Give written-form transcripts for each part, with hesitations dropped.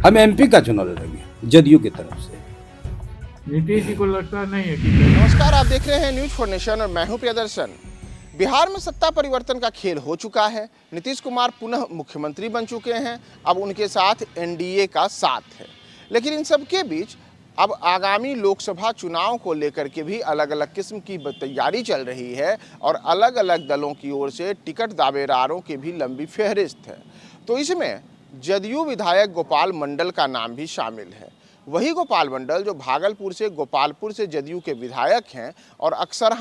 हम एमपी का चुनाव लड़ेंगे जदयू की तरफ से। नीतीश जी को लगता नहीं है कि नमस्कार, आप देख रहे हैं न्यूज फॉर नेशन और मैं हूं प्रियदर्शन। बिहार में सत्ता परिवर्तन का खेल हो चुका है। नीतीश कुमार पुनः मुख्यमंत्री बन चुके हैं। अब उनके साथ एनडीए का साथ है। लेकिन इन सब के बीच अब आगामी लोकसभा चुनाव को लेकर के भी अलग अलग किस्म की तैयारी चल रही है और अलग अलग दलों की ओर से टिकट दावेदारों की भी लंबी फहरिस्त है। तो इसमें जदयू विधायक गोपाल मंडल का नाम भी शामिल है। वही गोपाल मंडल जो भागलपुर से गोपालपुर से जदयू के विधायक हैं और अक्सर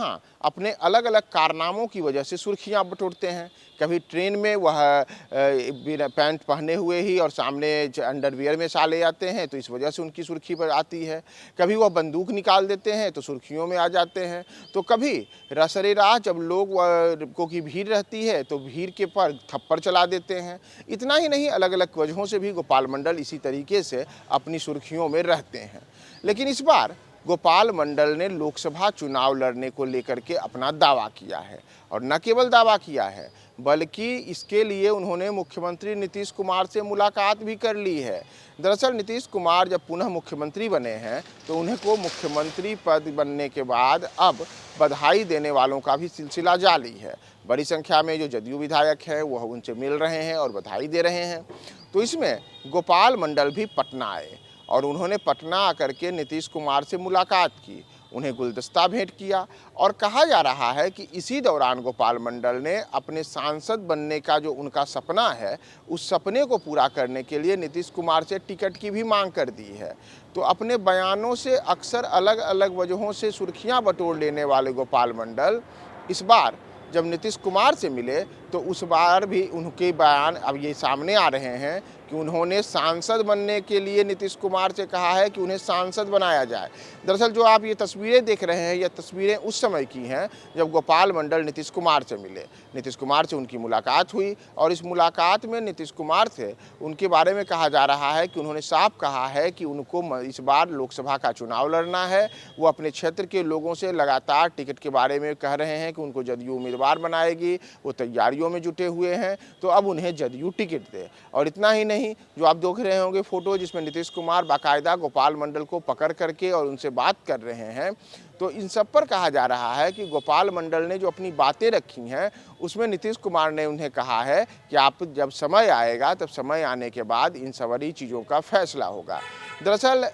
अपने अलग अलग कारनामों की वजह से सुर्खियां बटोरते हैं। कभी ट्रेन में वह पैंट पहने हुए ही और सामने अंडरवियर में चले जाते हैं तो इस वजह से उनकी सुर्खी पर आती है। कभी वह बंदूक निकाल देते हैं तो सुर्खियों में आ जाते हैं। तो कभी रसरे राह जब लोगों की भीड़ रहती है तो भीड़ के पर थप्पड़ चला देते हैं। इतना ही नहीं, अलग अलग वजहों से भी गोपाल मंडल इसी तरीके से अपनी सुर्खियों में रहते हैं। लेकिन इस बार गोपाल मंडल ने लोकसभा चुनाव लड़ने को लेकर के अपना दावा किया है और न केवल दावा किया है बल्कि इसके लिए उन्होंने मुख्यमंत्री नीतीश कुमार से मुलाकात भी कर ली है। दरअसल नीतीश कुमार जब पुनः मुख्यमंत्री बने हैं तो उन्हें को मुख्यमंत्री पद बनने के बाद अब बधाई देने वालों का भी सिलसिला जारी है। बड़ी संख्या में जो जदयू विधायक हैं वह उनसे मिल रहे हैं और बधाई दे रहे हैं। तो इसमें गोपाल मंडल भी पटना आए और उन्होंने पटना आकर के नीतीश कुमार से मुलाकात की, उन्हें गुलदस्ता भेंट किया और कहा जा रहा है कि इसी दौरान गोपाल मंडल ने अपने सांसद बनने का जो उनका सपना है उस सपने को पूरा करने के लिए नीतीश कुमार से टिकट की भी मांग कर दी है। तो अपने बयानों से अक्सर अलग अलग वजहों से सुर्खियां बटोर लेने वाले गोपाल मंडल इस बार जब नीतीश कुमार से मिले तो उस बार भी उनके बयान अब ये सामने आ रहे हैं कि उन्होंने सांसद बनने के लिए नीतीश कुमार से कहा है कि उन्हें सांसद बनाया जाए। दरअसल जो आप ये तस्वीरें देख रहे हैं ये तस्वीरें उस समय की हैं जब गोपाल मंडल नीतीश कुमार से मिले। नीतीश कुमार से उनकी मुलाकात हुई और इस मुलाकात में नीतीश कुमार से उनके बारे में कहा जा रहा है कि उन्होंने साफ कहा है कि उनको इस बार लोकसभा का चुनाव लड़ना है। वो अपने क्षेत्र के लोगों से लगातार टिकट के बारे में कह रहे हैं कि उनको जदयू उम्मीदवार बनाएगी, वो तैयारियों में जुटे हुए हैं, तो अब उन्हें जदयू टिकट दे। और इतना ही नहीं, जो आप देख रहे होंगे फोटो जिसमें नीतीश कुमार बाकायदा गोपाल मंडल को पकड़ करके और उनसे बात कर रहे हैं, तो इन सब पर कहा जा रहा है कि गोपाल मंडल ने जो अपनी बातें रखी हैं उसमें नीतीश कुमार ने उन्हें कहा है कि आप जब समय आएगा तब समय आने के बाद इन सारी चीज़ों का फैसला होगा। दरअसल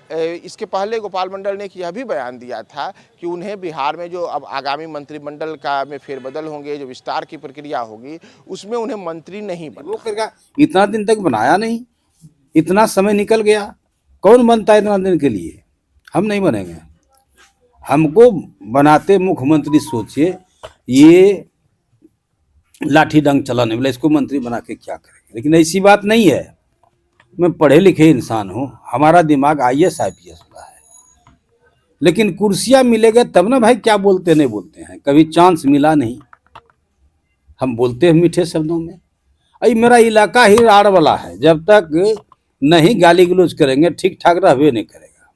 इसके पहले गोपाल मंडल ने यह भी बयान दिया था कि उन्हें बिहार में जो अब आगामी मंत्रिमंडल का में फेरबदल होंगे, जो विस्तार की प्रक्रिया होगी, उसमें उन्हें मंत्री नहीं बनना। इतना दिन तक बनाया नहीं, इतना समय निकल गया, कौन बनता है इतना दिन के लिए? हम नहीं बनेंगे। हमको बनाते मुख्यमंत्री सोचिए, ये लाठी डंग चलाने वाला, इसको मंत्री बना के क्या करेंगे? लेकिन ऐसी बात नहीं है। मैं पढ़े लिखे इंसान हूँ, हमारा दिमाग IAS IPS वाला है, लेकिन कुर्सियाँ मिलेगा तब ना भाई क्या बोलते नहीं बोलते हैं। कभी चांस मिला नहीं, हम बोलते हैं मीठे शब्दों में। अरे मेरा इलाका ही राड़ वाला है, जब तक नहीं गाली गलौज करेंगे ठीक ठाक रहबे नहीं करेगा,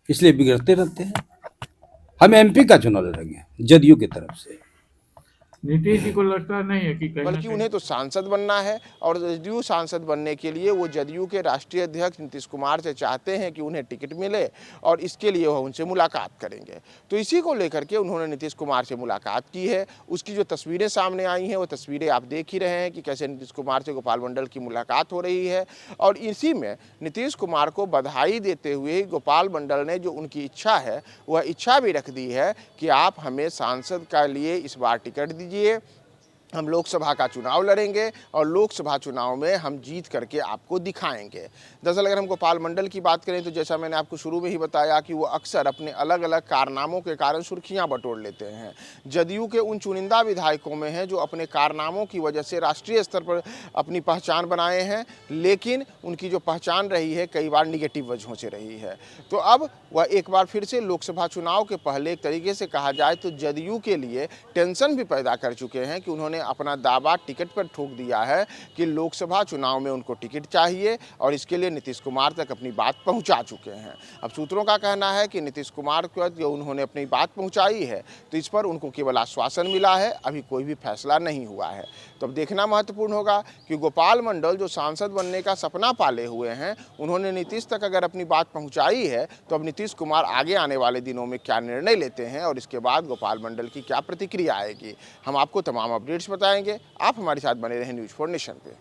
इसलिए बिगड़ते रहते हैं। हम MP का चुनाव लड़ेंगे जदयू की तरफ से। नीतीश जी को लगता नहीं है कि बल्कि उन्हें तो सांसद बनना है और जदयू सांसद बनने के लिए वो जदयू के राष्ट्रीय अध्यक्ष नीतीश कुमार से चाहते हैं कि उन्हें टिकट मिले और इसके लिए वह उनसे मुलाकात करेंगे। तो इसी को लेकर के उन्होंने नीतीश कुमार से मुलाकात की है। उसकी जो तस्वीरें सामने आई हैं वो तस्वीरें आप देख ही रहे हैं कि कैसे नीतीश कुमार से गोपाल मंडल की मुलाकात हो रही है। और इसी में नीतीश कुमार को बधाई देते हुए गोपाल मंडल ने जो उनकी इच्छा है वह इच्छा भी रख दी है कि आप हमें सांसद का लिए इस बार टिकट दीजिए, हम लोकसभा का चुनाव लड़ेंगे और लोकसभा चुनाव में हम जीत करके आपको दिखाएंगे। दरअसल अगर हम गोपाल मंडल की बात करें तो जैसा मैंने आपको शुरू में ही बताया कि वो अक्सर अपने अलग अलग कारनामों के कारण सुर्खियां बटोर लेते हैं। जदयू के उन चुनिंदा विधायकों में हैं जो अपने कारनामों की वजह से राष्ट्रीय स्तर पर अपनी पहचान बनाए हैं, लेकिन उनकी जो पहचान रही है कई बार निगेटिव वजहों से रही है। तो अब वह एक बार फिर से लोकसभा चुनाव के पहले एक तरीके से कहा जाए तो जदयू के लिए टेंशन भी पैदा कर चुके हैं कि उन्होंने उन्होंने अपना दावा टिकट पर ठोक दिया है कि लोकसभा चुनाव में उनको टिकट चाहिए और इसके लिए नीतीश कुमार तक अपनी बात पहुंचा चुके हैं। अब सूत्रों का कहना है कि नीतीश कुमार को जो उन्होंने अपनी बात पहुंचाई है तो इस पर उनको केवल आश्वासन मिला है, अभी कोई भी फैसला नहीं हुआ है। तो अब देखना महत्वपूर्ण होगा कि गोपाल मंडल जो सांसद बनने का सपना पाले हुए हैं, उन्होंने नीतीश तक अगर अपनी बात पहुंचाई है तो अब नीतीश कुमार आगे आने वाले दिनों में क्या निर्णय लेते हैं और इसके बाद गोपाल मंडल की क्या प्रतिक्रिया आएगी। हम आपको तमाम अपडेट्स बताएंगे। आप हमारे साथ बने रहें न्यूज़ 4 नेशन पे।